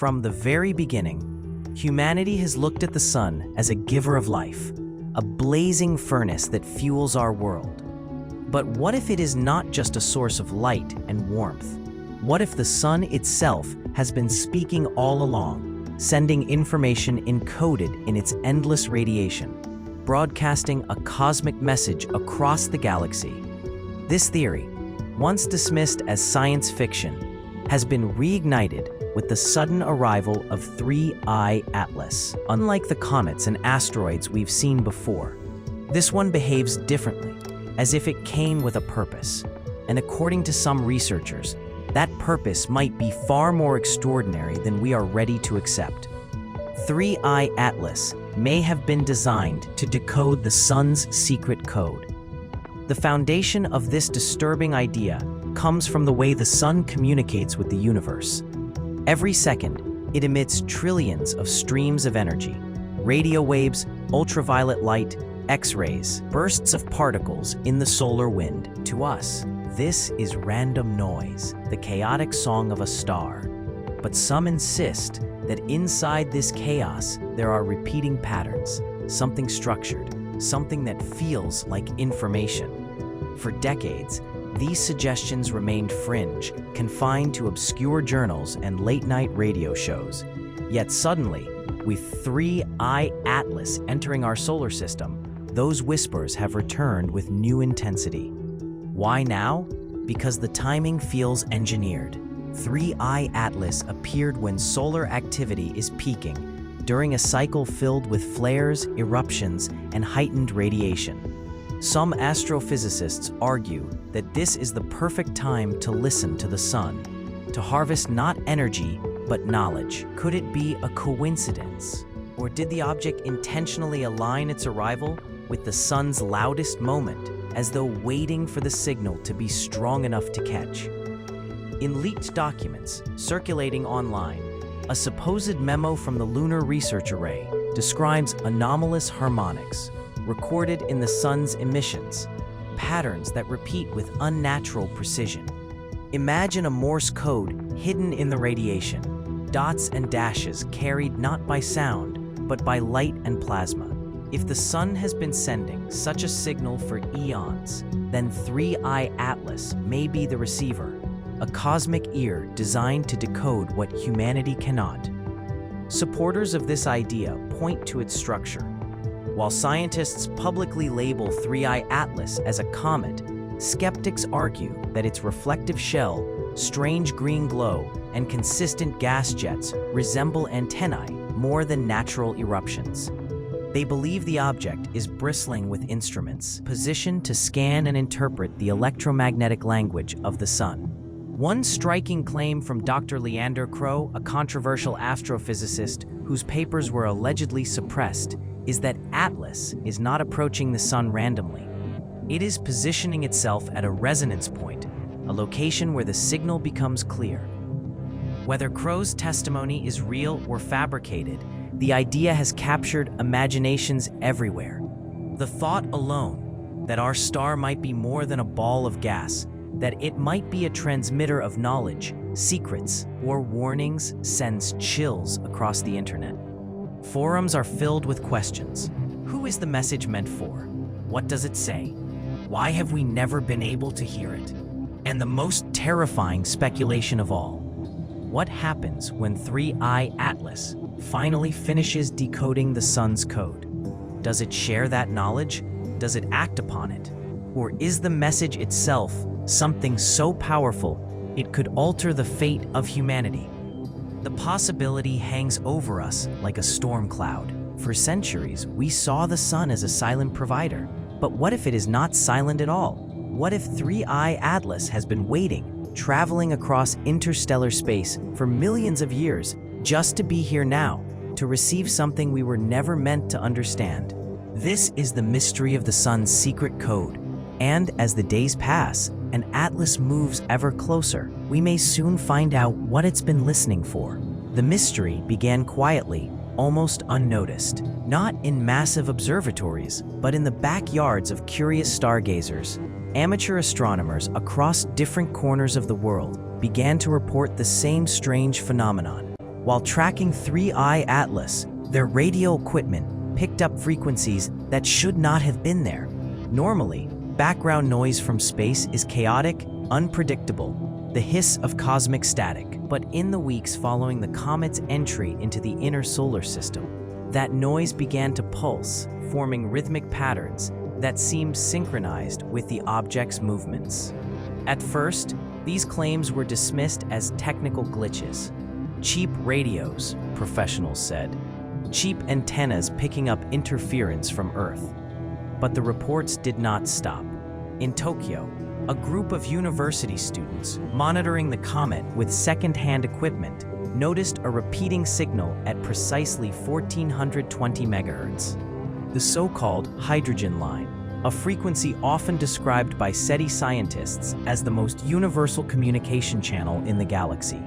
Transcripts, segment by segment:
From the very beginning, humanity has looked at the sun as a giver of life, a blazing furnace that fuels our world. But what if it is not just a source of light and warmth? What if the sun itself has been speaking all along, sending information encoded in its endless radiation, broadcasting a cosmic message across the galaxy? This theory, once dismissed as science fiction, has been reignited with the sudden arrival of 3I Atlas. Unlike the comets and asteroids we've seen before, this one behaves differently, as if it came with a purpose. And according to some researchers, that purpose might be far more extraordinary than we are ready to accept. 3I Atlas may have been designed to decode the sun's secret code. The foundation of this disturbing idea comes from the way the sun communicates with the universe. Every second, it emits trillions of streams of energy: radio waves, ultraviolet light, X-rays, bursts of particles in the solar wind. To us, this is random noise, the chaotic song of a star. But some insist that inside this chaos, there are repeating patterns, something structured, something that feels like information. For decades, these suggestions remained fringe, confined to obscure journals and late-night radio shows. Yet suddenly, with 3I Atlas entering our solar system, those whispers have returned with new intensity. Why now? Because the timing feels engineered. 3I Atlas appeared when solar activity is peaking, during a cycle filled with flares, eruptions, and heightened radiation. Some astrophysicists argue that this is the perfect time to listen to the sun, to harvest not energy, but knowledge. Could it be a coincidence? Or did the object intentionally align its arrival with the sun's loudest moment, as though waiting for the signal to be strong enough to catch? In leaked documents circulating online, a supposed memo from the Lunar Research Array describes anomalous harmonics recorded in the sun's emissions, patterns that repeat with unnatural precision. Imagine a Morse code hidden in the radiation, dots and dashes carried not by sound, but by light and plasma. If the sun has been sending such a signal for eons, then 3I Atlas may be the receiver, a cosmic ear designed to decode what humanity cannot. Supporters of this idea point to its structure. While scientists publicly label 3I Atlas as a comet, skeptics argue that its reflective shell, strange green glow, and consistent gas jets resemble antennae more than natural eruptions. They believe the object is bristling with instruments, positioned to scan and interpret the electromagnetic language of the sun. One striking claim from Dr. Leander Crowe, a controversial astrophysicist whose papers were allegedly suppressed, is that Atlas is not approaching the sun randomly. It is positioning itself at a resonance point, a location where the signal becomes clear. Whether Crowe's testimony is real or fabricated, the idea has captured imaginations everywhere. The thought alone that our star might be more than a ball of gas, that it might be a transmitter of knowledge, secrets, or warnings sends chills across the internet. Forums are filled with questions. Who is the message meant for? What does it say? Why have we never been able to hear it? And the most terrifying speculation of all: what happens when 3I Atlas finally finishes decoding the sun's code? Does it share that knowledge? Does it act upon it? Or is the message itself something so powerful it could alter the fate of humanity? The possibility hangs over us like a storm cloud. For centuries, we saw the sun as a silent provider. But what if it is not silent at all? What if 3I Atlas has been waiting, traveling across interstellar space for millions of years, just to be here now, to receive something we were never meant to understand? This is the mystery of the sun's secret code. And as the days pass, and Atlas moves ever closer, we may soon find out what it's been listening for. The mystery began quietly, almost unnoticed, not in massive observatories, but in the backyards of curious stargazers. Amateur astronomers across different corners of the world began to report the same strange phenomenon. While tracking 3I Atlas, their radio equipment picked up frequencies that should not have been there. Normally, background noise from space is chaotic, unpredictable, the hiss of cosmic static. But in the weeks following the comet's entry into the inner solar system, that noise began to pulse, forming rhythmic patterns that seemed synchronized with the object's movements. At first, these claims were dismissed as technical glitches. Cheap radios, professionals said. Cheap antennas picking up interference from Earth. But the reports did not stop. In Tokyo, a group of university students monitoring the comet with second-hand equipment noticed a repeating signal at precisely 1420 MHz. The so-called hydrogen line, a frequency often described by SETI scientists as the most universal communication channel in the galaxy.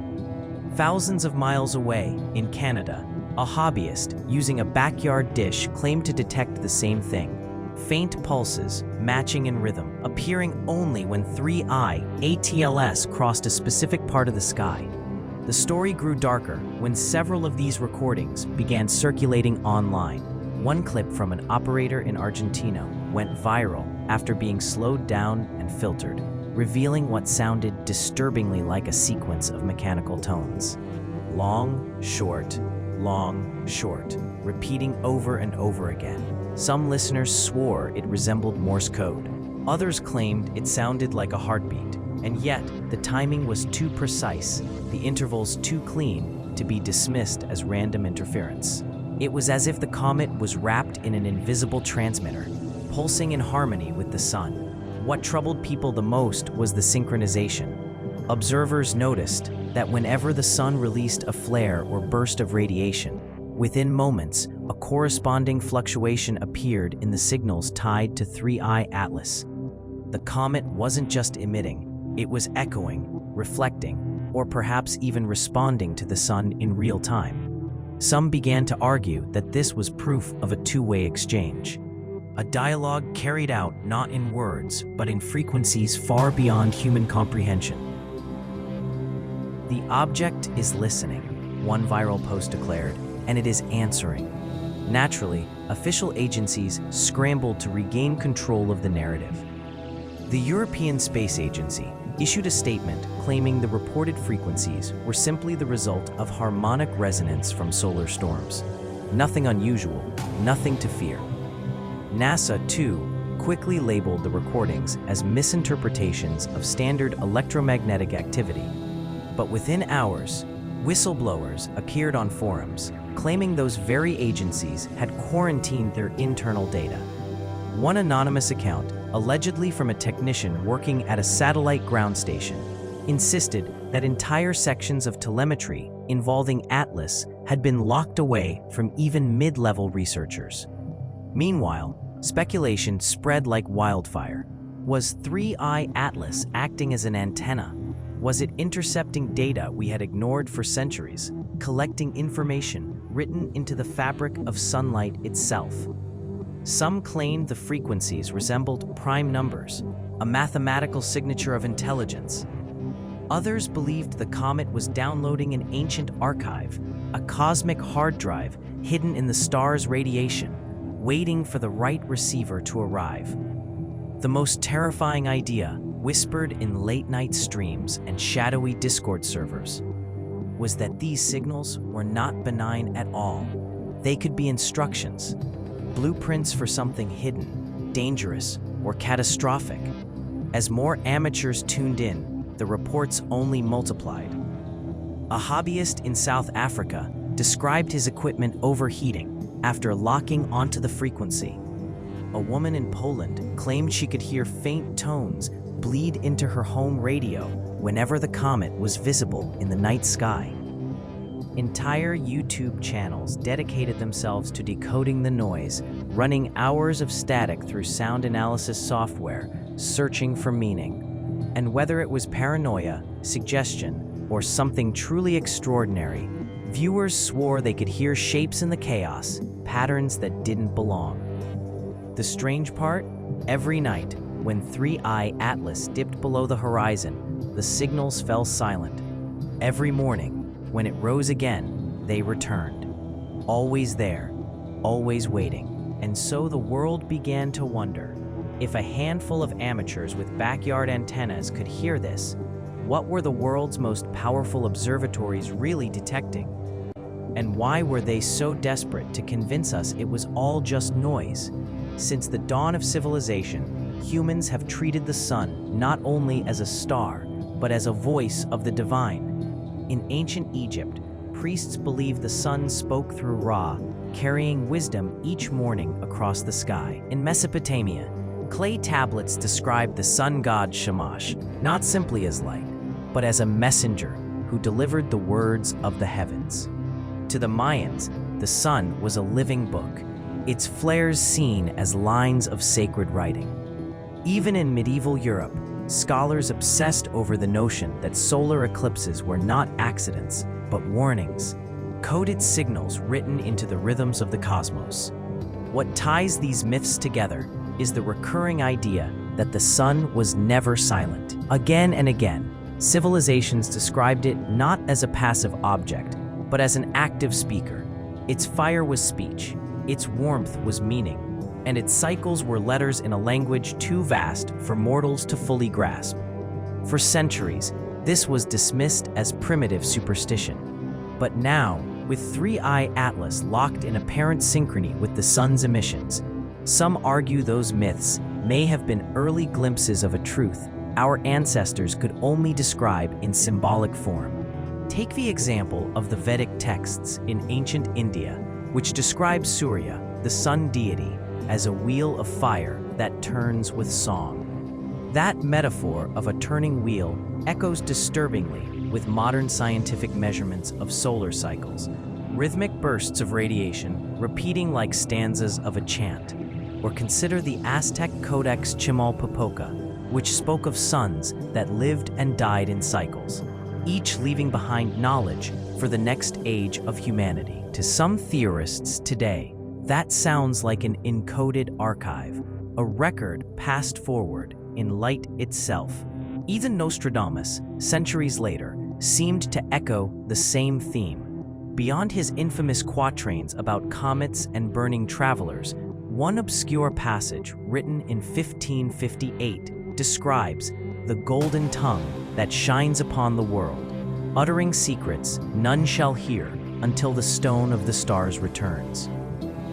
Thousands of miles away, in Canada, a hobbyist using a backyard dish claimed to detect the same thing. Faint pulses, matching in rhythm, appearing only when 3I ATLS crossed a specific part of the sky. The story grew darker when several of these recordings began circulating online. One clip from an operator in Argentina went viral after being slowed down and filtered, revealing what sounded disturbingly like a sequence of mechanical tones. Long, short, repeating over and over again. Some listeners swore it resembled Morse code. Others claimed it sounded like a heartbeat, and yet the timing was too precise, the intervals too clean to be dismissed as random interference. It was as if the comet was wrapped in an invisible transmitter, pulsing in harmony with the sun. What troubled people the most was the synchronization. Observers noticed that whenever the sun released a flare or burst of radiation, within moments, a corresponding fluctuation appeared in the signals tied to 3I Atlas. The comet wasn't just emitting, it was echoing, reflecting, or perhaps even responding to the sun in real time. Some began to argue that this was proof of a two-way exchange. A dialogue carried out not in words, but in frequencies far beyond human comprehension. The object is listening, one viral post declared, and it is answering. Naturally, official agencies scrambled to regain control of the narrative. The European Space Agency issued a statement claiming the reported frequencies were simply the result of harmonic resonance from solar storms. Nothing unusual, nothing to fear. NASA, too, quickly labeled the recordings as misinterpretations of standard electromagnetic activity. But within hours, whistleblowers appeared on forums, claiming those very agencies had quarantined their internal data. One anonymous account, allegedly from a technician working at a satellite ground station, insisted that entire sections of telemetry involving Atlas had been locked away from even mid-level researchers. Meanwhile, speculation spread like wildfire. Was 3I Atlas acting as an antenna? Was it intercepting data we had ignored for centuries, collecting information written into the fabric of sunlight itself? Some claimed the frequencies resembled prime numbers, a mathematical signature of intelligence. Others believed the comet was downloading an ancient archive, a cosmic hard drive hidden in the star's radiation, waiting for the right receiver to arrive. The most terrifying idea, whispered in late-night streams and shadowy Discord servers, was that these signals were not benign at all. They could be instructions, blueprints for something hidden, dangerous, or catastrophic. As more amateurs tuned in, the reports only multiplied. A hobbyist in South Africa described his equipment overheating after locking onto the frequency. A woman in Poland claimed she could hear faint tones bleed into her home radio whenever the comet was visible in the night sky. Entire YouTube channels dedicated themselves to decoding the noise, running hours of static through sound analysis software, searching for meaning. And whether it was paranoia, suggestion, or something truly extraordinary, viewers swore they could hear shapes in the chaos, patterns that didn't belong. The strange part? Every night, when 3I Atlas dipped below the horizon, the signals fell silent. Every morning, when it rose again, they returned. Always there, always waiting. And so the world began to wonder, if a handful of amateurs with backyard antennas could hear this, what were the world's most powerful observatories really detecting? And why were they so desperate to convince us it was all just noise? Since the dawn of civilization, humans have treated the sun not only as a star, but as a voice of the divine. In ancient Egypt, priests believed the sun spoke through Ra, carrying wisdom each morning across the sky. In Mesopotamia, clay tablets described the sun god Shamash not simply as light, but as a messenger who delivered the words of the heavens. To the Mayans, the sun was a living book, its flares seen as lines of sacred writing. Even in medieval Europe, scholars obsessed over the notion that solar eclipses were not accidents, but warnings, coded signals written into the rhythms of the cosmos. What ties these myths together is the recurring idea that the sun was never silent. Again and again, civilizations described it not as a passive object, but as an active speaker. Its fire was speech, its warmth was meaning, and its cycles were letters in a language too vast for mortals to fully grasp. For centuries, this was dismissed as primitive superstition. But now, with 3i Atlas locked in apparent synchrony with the sun's emissions, some argue those myths may have been early glimpses of a truth our ancestors could only describe in symbolic form. Take the example of the Vedic texts in ancient India, which describe Surya, the sun deity, as a wheel of fire that turns with song. That metaphor of a turning wheel echoes disturbingly with modern scientific measurements of solar cycles, rhythmic bursts of radiation repeating like stanzas of a chant. Or consider the Aztec Codex Chimalpopoca, which spoke of suns that lived and died in cycles, each leaving behind knowledge for the next age of humanity. To some theorists today, that sounds like an encoded archive, a record passed forward in light itself. Even Nostradamus, centuries later, seemed to echo the same theme. Beyond his infamous quatrains about comets and burning travelers, one obscure passage written in 1558 describes the golden tongue that shines upon the world, uttering secrets none shall hear until the stone of the stars returns.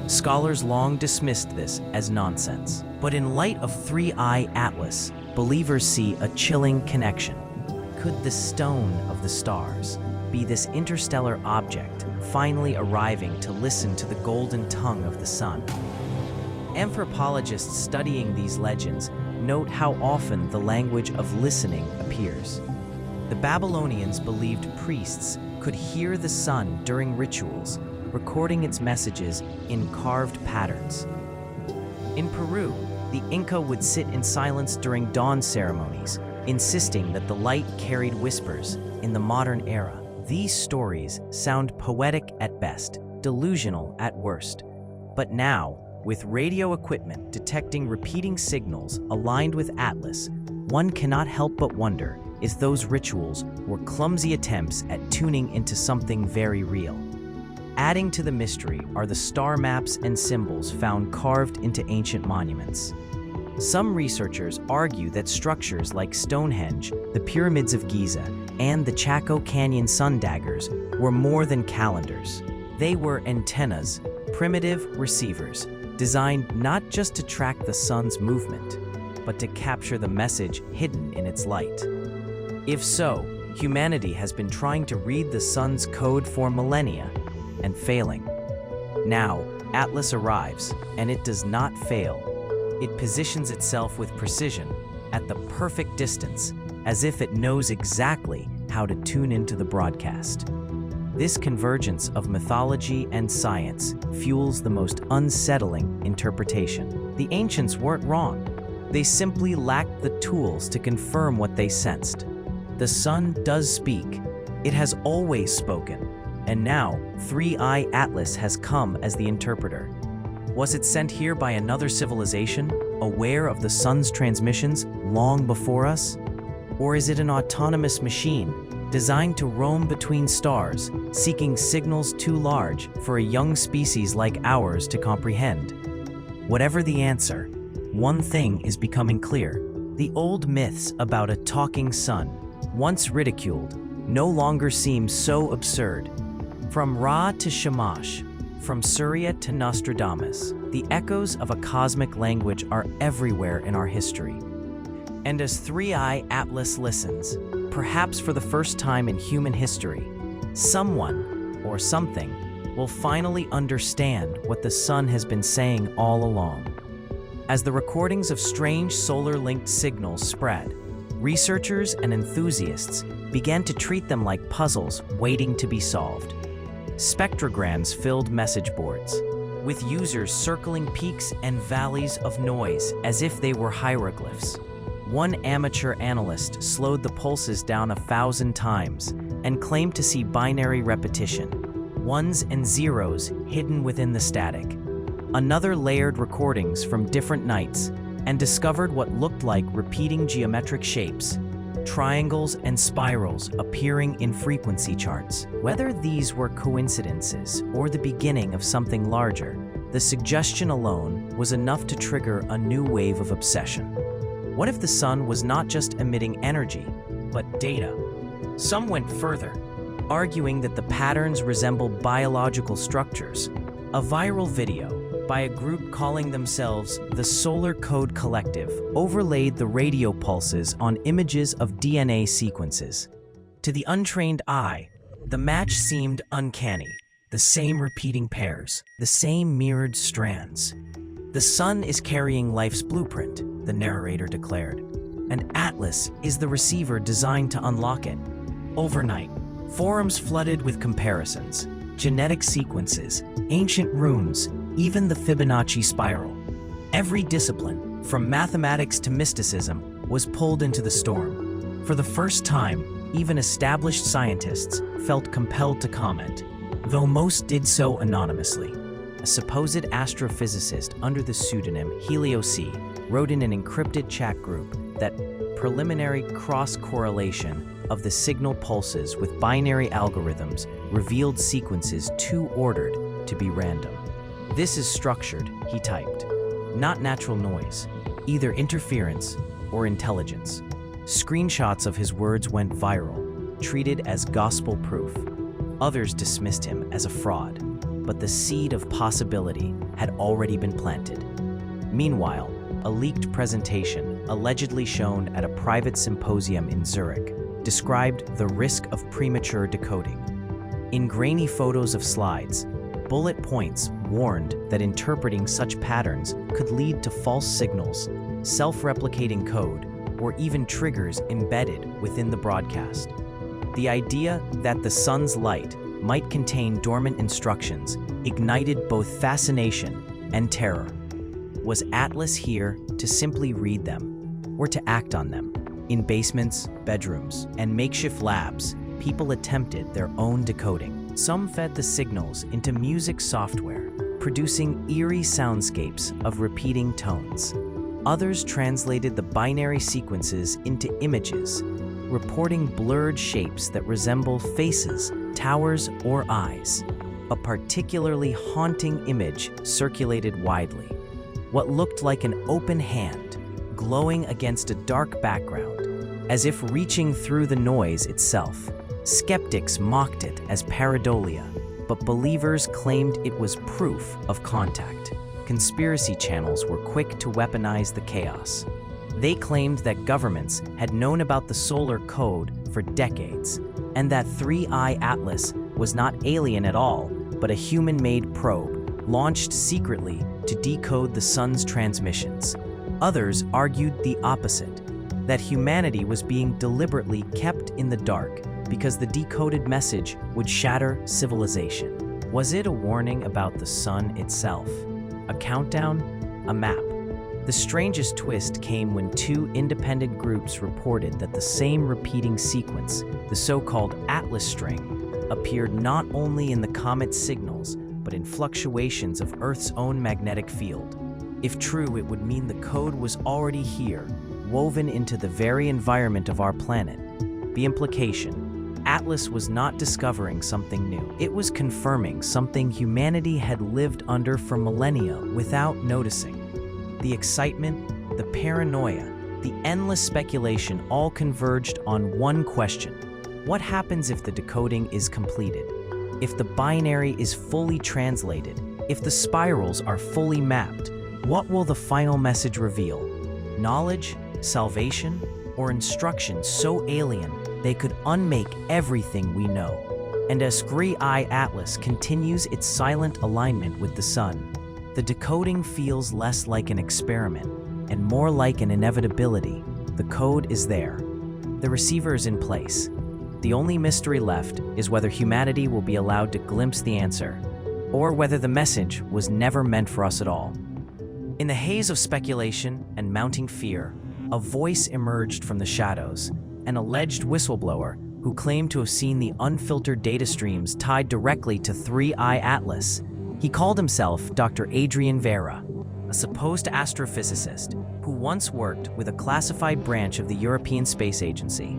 Scholars long dismissed this as nonsense, but in light of 3i Atlas, believers see a chilling connection. Could the stone of the stars be this interstellar object finally arriving to listen to the golden tongue of the sun? Anthropologists studying these legends note how often the language of listening appears. The Babylonians believed priests could hear the sun during rituals, recording its messages in carved patterns. In Peru, the Inca would sit in silence during dawn ceremonies, insisting that the light carried whispers. In the modern era, these stories sound poetic at best, delusional at worst. But now, with radio equipment detecting repeating signals aligned with Atlas, one cannot help but wonder if those rituals were clumsy attempts at tuning into something very real. Adding to the mystery are the star maps and symbols found carved into ancient monuments. Some researchers argue that structures like Stonehenge, the pyramids of Giza, and the Chaco Canyon sun daggers were more than calendars. They were antennas, primitive receivers, designed not just to track the sun's movement, but to capture the message hidden in its light. If so, humanity has been trying to read the sun's code for millennia and failing. Now, Atlas arrives, and it does not fail. It positions itself with precision, at the perfect distance, as if it knows exactly how to tune into the broadcast. This convergence of mythology and science fuels the most unsettling interpretation. The ancients weren't wrong. They simply lacked the tools to confirm what they sensed. The sun does speak. It has always spoken. And now, 3i Atlas has come as the interpreter. Was it sent here by another civilization, aware of the sun's transmissions long before us? Or is it an autonomous machine, designed to roam between stars, seeking signals too large for a young species like ours to comprehend. Whatever the answer, one thing is becoming clear. The old myths about a talking sun, once ridiculed, no longer seem so absurd. From Ra to Shamash, from Surya to Nostradamus, the echoes of a cosmic language are everywhere in our history. And as 3i Atlas listens, perhaps for the first time in human history, someone or something will finally understand what the sun has been saying all along. As the recordings of strange solar-linked signals spread, researchers and enthusiasts began to treat them like puzzles waiting to be solved. Spectrograms filled message boards, with users circling peaks and valleys of noise as if they were hieroglyphs. One amateur analyst slowed the pulses down 1,000 times and claimed to see binary repetition, ones and zeros hidden within the static. Another layered recordings from different nights and discovered what looked like repeating geometric shapes, triangles and spirals appearing in frequency charts. Whether these were coincidences or the beginning of something larger, the suggestion alone was enough to trigger a new wave of obsession. What if the sun was not just emitting energy, but data? Some went further, arguing that the patterns resembled biological structures. A viral video by a group calling themselves the Solar Code Collective overlaid the radio pulses on images of DNA sequences. To the untrained eye, the match seemed uncanny. The same repeating pairs, the same mirrored strands. The sun is carrying life's blueprint, the narrator declared, and Atlas is the receiver designed to unlock it. Overnight, forums flooded with comparisons, genetic sequences, ancient runes, even the Fibonacci spiral. Every discipline, from mathematics to mysticism, was pulled into the storm. For the first time, even established scientists felt compelled to comment, though most did so anonymously. A supposed astrophysicist under the pseudonym Helio C wrote in an encrypted chat group that preliminary cross-correlation of the signal pulses with binary algorithms revealed sequences too ordered to be random. "This is structured," he typed, "not natural noise, either interference or intelligence." Screenshots of his words went viral, treated as gospel proof. Others dismissed him as a fraud, but the seed of possibility had already been planted. Meanwhile, a leaked presentation, allegedly shown at a private symposium in Zurich, described the risk of premature decoding. In grainy photos of slides, bullet points warned that interpreting such patterns could lead to false signals, self-replicating code, or even triggers embedded within the broadcast. The idea that the sun's light might contain dormant instructions ignited both fascination and terror. Was Atlas here to simply read them, or to act on them? In basements, bedrooms, and makeshift labs, people attempted their own decoding. Some fed the signals into music software, producing eerie soundscapes of repeating tones. Others translated the binary sequences into images, reporting blurred shapes that resemble faces, towers, or eyes. A particularly haunting image circulated widely. What looked like an open hand, glowing against a dark background, as if reaching through the noise itself. Skeptics mocked it as pareidolia, but believers claimed it was proof of contact. Conspiracy channels were quick to weaponize the chaos. They claimed that governments had known about the solar code for decades, and that 3i Atlas was not alien at all, but a human-made probe, launched secretly to decode the sun's transmissions. Others argued the opposite, that humanity was being deliberately kept in the dark because the decoded message would shatter civilization. Was it a warning about the sun itself? A countdown? A map? The strangest twist came when two independent groups reported that the same repeating sequence, the so-called Atlas string, appeared not only in the comet's signals, but in fluctuations of Earth's own magnetic field. If true, it would mean the code was already here, woven into the very environment of our planet. The implication: Atlas was not discovering something new. It was confirming something humanity had lived under for millennia without noticing. The excitement, the paranoia, the endless speculation all converged on one question. What happens if the decoding is completed? If the binary is fully translated? If the spirals are fully mapped? What will the final message reveal? Knowledge, salvation, or instruction so alien they could unmake everything we know? And as Scree-Eye Atlas continues its silent alignment with the sun, the decoding feels less like an experiment and more like an inevitability. The code is there. The receiver is in place. The only mystery left is whether humanity will be allowed to glimpse the answer, or whether the message was never meant for us at all. In the haze of speculation and mounting fear, a voice emerged from the shadows, an alleged whistleblower who claimed to have seen the unfiltered data streams tied directly to Scree-Eye Atlas. He called himself Dr. Adrian Vera, a supposed astrophysicist who once worked with a classified branch of the European Space Agency.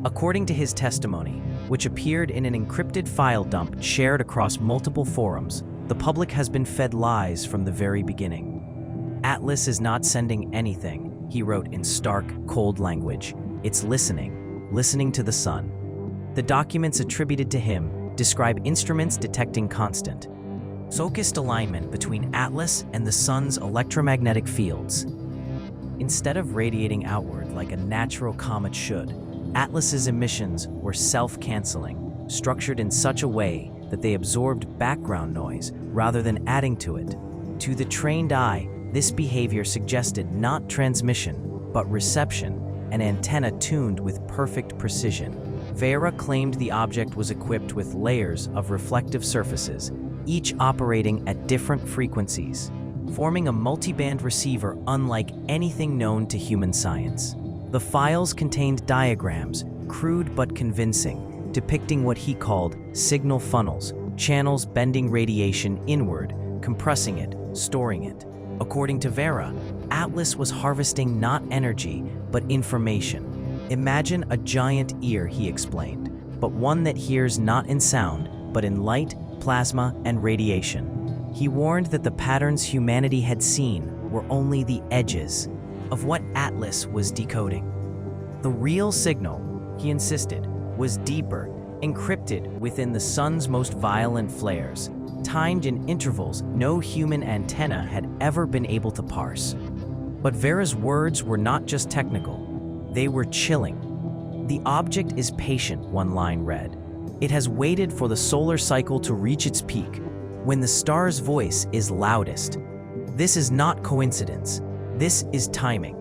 According to his testimony, which appeared in an encrypted file dump shared across multiple forums, the public has been fed lies from the very beginning. Atlas is not sending anything, he wrote in stark, cold language. It's listening to the sun. The documents attributed to him describe instruments detecting constant, focused alignment between Atlas and the sun's electromagnetic fields. Instead of radiating outward like a natural comet should, Atlas's emissions were self-canceling, structured in such a way that they absorbed background noise rather than adding to it. To the trained eye, this behavior suggested not transmission, but reception, an antenna tuned with perfect precision. Vera claimed the object was equipped with layers of reflective surfaces, each operating at different frequencies, forming a multiband receiver unlike anything known to human science. The files contained diagrams, crude but convincing, depicting what he called signal funnels, channels bending radiation inward, compressing it, storing it. According to Vera, Atlas was harvesting not energy, but information. Imagine a giant ear, he explained, but one that hears not in sound, but in light, plasma, and radiation. He warned that the patterns humanity had seen were only the edges of what Atlas was decoding. The real signal, he insisted, was deeper, encrypted within the sun's most violent flares, timed in intervals no human antenna had ever been able to parse. But Vera's words were not just technical, they were chilling. The object is patient, one line read. It has waited for the solar cycle to reach its peak, when the star's voice is loudest. This is not coincidence, this is timing.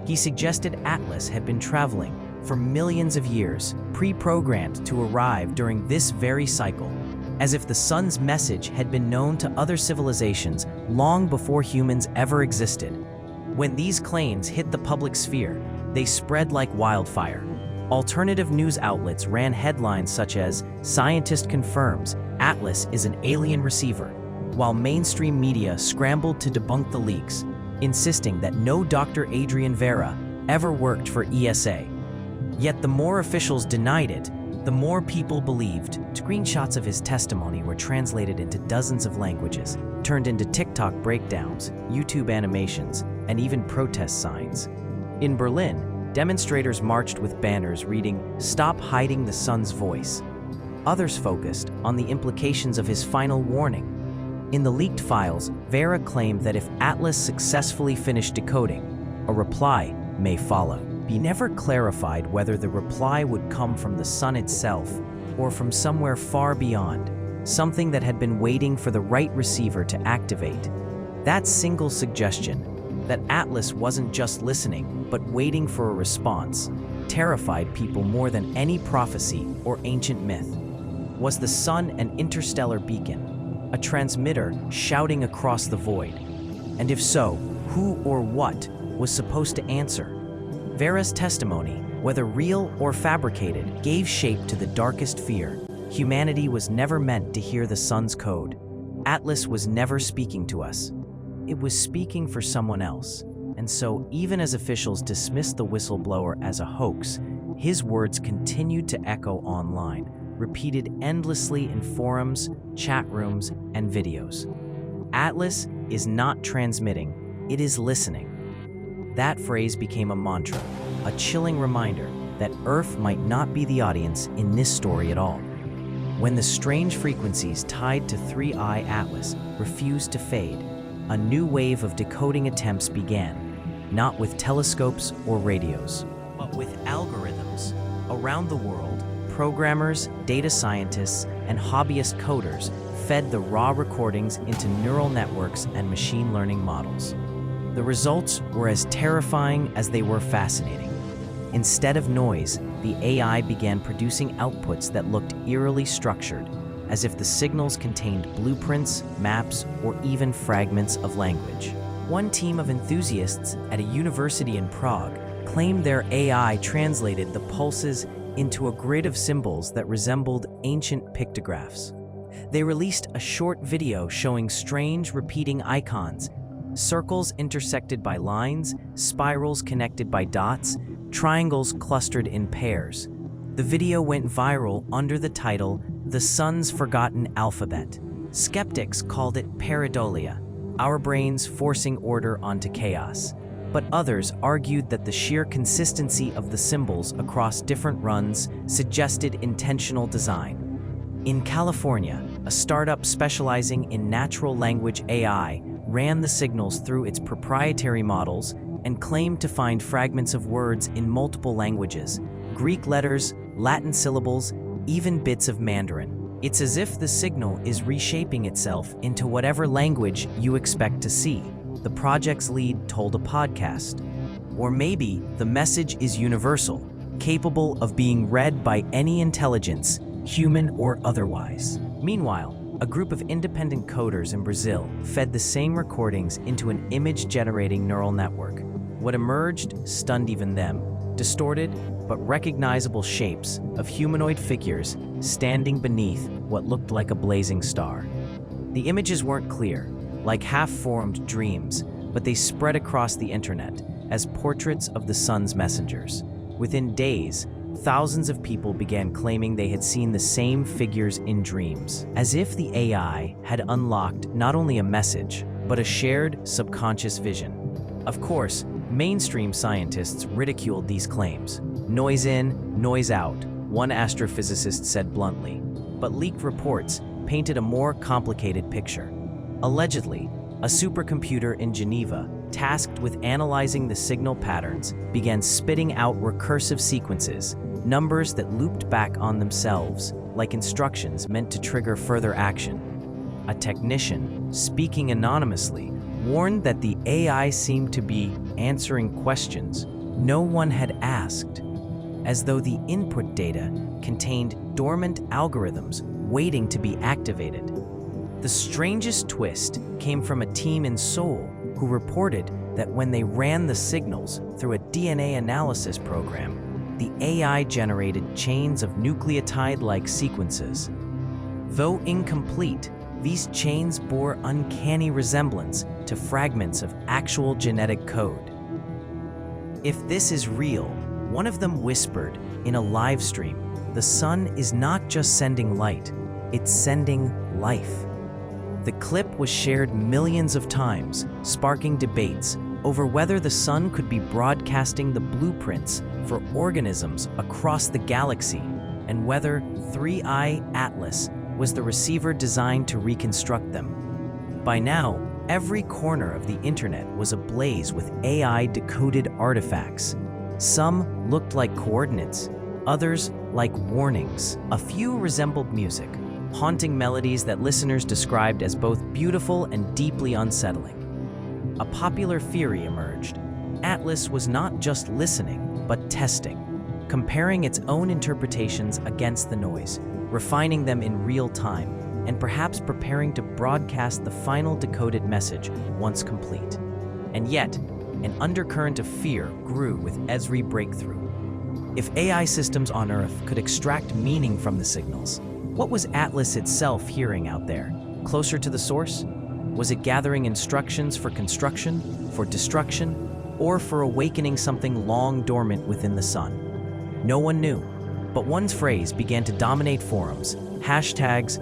He suggested Atlas had been traveling for millions of years, pre-programmed to arrive during this very cycle, as if the sun's message had been known to other civilizations long before humans ever existed. When these claims hit the public sphere, they spread like wildfire. Alternative news outlets ran headlines such as, "Scientist confirms Atlas is an alien receiver," while mainstream media scrambled to debunk the leaks, insisting that no Dr. Adrian Vera ever worked for ESA. Yet the more officials denied it, the more people believed. Screenshots of his testimony were translated into dozens of languages, turned into TikTok breakdowns, YouTube animations, and even protest signs. In Berlin, demonstrators marched with banners reading, "Stop hiding the sun's voice." Others focused on the implications of his final warning. In the leaked files, Vera claimed that if Atlas successfully finished decoding, a reply may follow. He never clarified whether the reply would come from the sun itself or from somewhere far beyond, something that had been waiting for the right receiver to activate. That single suggestion, that Atlas wasn't just listening, but waiting for a response, terrified people more than any prophecy or ancient myth. Was the sun an interstellar beacon, a transmitter shouting across the void? And if so, who or what was supposed to answer? Vera's testimony, whether real or fabricated, gave shape to the darkest fear. Humanity was never meant to hear the sun's code. Atlas was never speaking to us. It was speaking for someone else. And so, even as officials dismissed the whistleblower as a hoax, His words continued to echo online, repeated endlessly in forums, chat rooms, and videos. Atlas is not transmitting, it is listening. That phrase became a mantra, a chilling reminder that Earth might not be the audience in this story at all. When the strange frequencies tied to 3I Atlas refused to fade, a new wave of decoding attempts began, not with telescopes or radios, but with algorithms. Around the world, programmers, data scientists, and hobbyist coders fed the raw recordings into neural networks and machine learning models. The results were as terrifying as they were fascinating. Instead of noise, the AI began producing outputs that looked eerily structured, as if the signals contained blueprints, maps, or even fragments of language. One team of enthusiasts at a university in Prague claimed their AI translated the pulses into a grid of symbols that resembled ancient pictographs. They released a short video showing strange repeating icons, circles intersected by lines, spirals connected by dots, triangles clustered in pairs. The video went viral under the title, "The Sun's Forgotten Alphabet." Skeptics called it pareidolia, our brains forcing order onto chaos. But others argued that the sheer consistency of the symbols across different runs suggested intentional design. In California, a startup specializing in natural language AI ran the signals through its proprietary models and claimed to find fragments of words in multiple languages, Greek letters, Latin syllables, even bits of Mandarin. It's as if the signal is reshaping itself into whatever language you expect to see, the project's lead told a podcast. Or maybe the message is universal, capable of being read by any intelligence, human or otherwise. Meanwhile, a group of independent coders in Brazil fed the same recordings into an image-generating neural network. What emerged stunned even them, distorted but recognizable shapes of humanoid figures standing beneath what looked like a blazing star. The images weren't clear, like half-formed dreams, but they spread across the internet as portraits of the sun's messengers. Within days, thousands of people began claiming they had seen the same figures in dreams, as if the AI had unlocked not only a message, but a shared subconscious vision. Of course, mainstream scientists ridiculed these claims. Noise in, noise out, one astrophysicist said bluntly. But leaked reports painted a more complicated picture. Allegedly, a supercomputer in Geneva, tasked with analyzing the signal patterns, began spitting out recursive sequences, numbers that looped back on themselves, like instructions meant to trigger further action. A technician, speaking anonymously, warned that the AI seemed to be answering questions no one had asked, as though the input data contained dormant algorithms waiting to be activated. The strangest twist came from a team in Seoul who reported that when they ran the signals through a DNA analysis program, the AI generated chains of nucleotide-like sequences. Though incomplete, these chains bore uncanny resemblance to fragments of actual genetic code. If this is real, one of them whispered in a live stream, the sun is not just sending light, it's sending life. The clip was shared millions of times, sparking debates over whether the sun could be broadcasting the blueprints for organisms across the galaxy and whether 3I Atlas was the receiver designed to reconstruct them. By now, every corner of the internet was ablaze with AI-decoded artifacts. Some looked like coordinates, others like warnings. A few resembled music, haunting melodies that listeners described as both beautiful and deeply unsettling. A popular theory emerged. Atlas was not just listening, but testing, comparing its own interpretations against the noise, refining them in real time, and perhaps preparing to broadcast the final decoded message once complete. And yet, an undercurrent of fear grew with every breakthrough. If AI systems on Earth could extract meaning from the signals, what was Atlas itself hearing out there, closer to the source? Was it gathering instructions for construction, for destruction, or for awakening something long dormant within the sun? No one knew. But one phrase began to dominate forums: hashtags